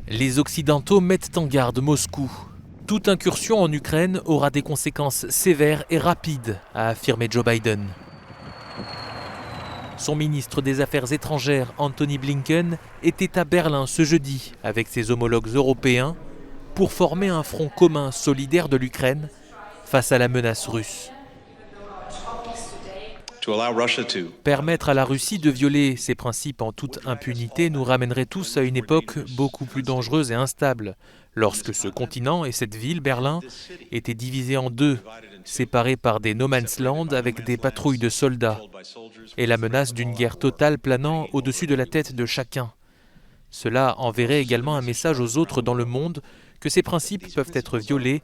Les Occidentaux mettent en garde Moscou. Toute incursion en Ukraine aura des conséquences sévères et rapides, a affirmé Joe Biden. Son ministre des Affaires étrangères, Antony Blinken, était à Berlin ce jeudi avec ses homologues européens pour former un front commun solidaire de l'Ukraine face à la menace russe. Permettre à la Russie de violer ses principes en toute impunité nous ramènerait tous à une époque beaucoup plus dangereuse et instable, lorsque ce continent et cette ville, Berlin, étaient divisés en deux, séparés par des no man's land avec des patrouilles de soldats, et la menace d'une guerre totale planant au-dessus de la tête de chacun. Cela enverrait également un message aux autres dans le monde que ces principes peuvent être violés,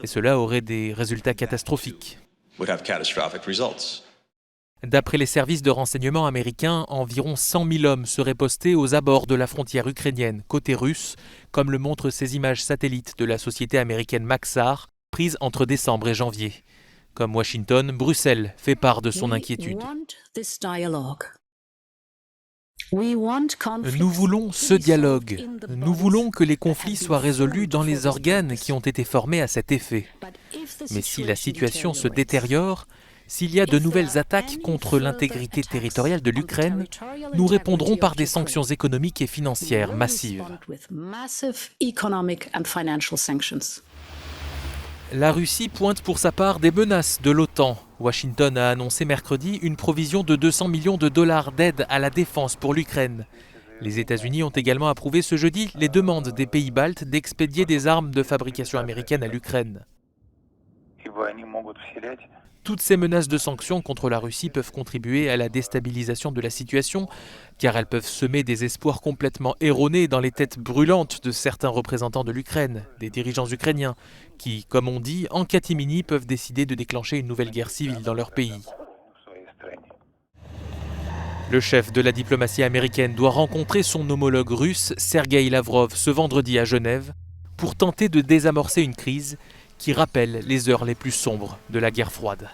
et cela aurait des résultats catastrophiques. D'après les services de renseignement américains, environ 100 000 hommes seraient postés aux abords de la frontière ukrainienne, côté russe, comme le montrent ces images satellites de la société américaine Maxar, prises entre décembre et janvier. Comme Washington, Bruxelles fait part de son inquiétude. Nous voulons ce dialogue. Nous voulons que les conflits soient résolus dans les organes qui ont été formés à cet effet. Mais si la situation se détériore, s'il y a de nouvelles attaques contre l'intégrité territoriale de l'Ukraine, nous répondrons par des sanctions économiques et financières massives. La Russie pointe pour sa part des menaces de l'OTAN. Washington a annoncé mercredi une provision de 200 millions de dollars d'aide à la défense pour l'Ukraine. Les États-Unis ont également approuvé ce jeudi les demandes des pays baltes d'expédier des armes de fabrication américaine à l'Ukraine. Toutes ces menaces de sanctions contre la Russie peuvent contribuer à la déstabilisation de la situation, car elles peuvent semer des espoirs complètement erronés dans les têtes brûlantes de certains représentants de l'Ukraine, des dirigeants ukrainiens, qui, comme on dit, en catimini peuvent décider de déclencher une nouvelle guerre civile dans leur pays. Le chef de la diplomatie américaine doit rencontrer son homologue russe, Sergueï Lavrov, ce vendredi à Genève, pour tenter de désamorcer une crise qui rappelle les heures les plus sombres de la guerre froide.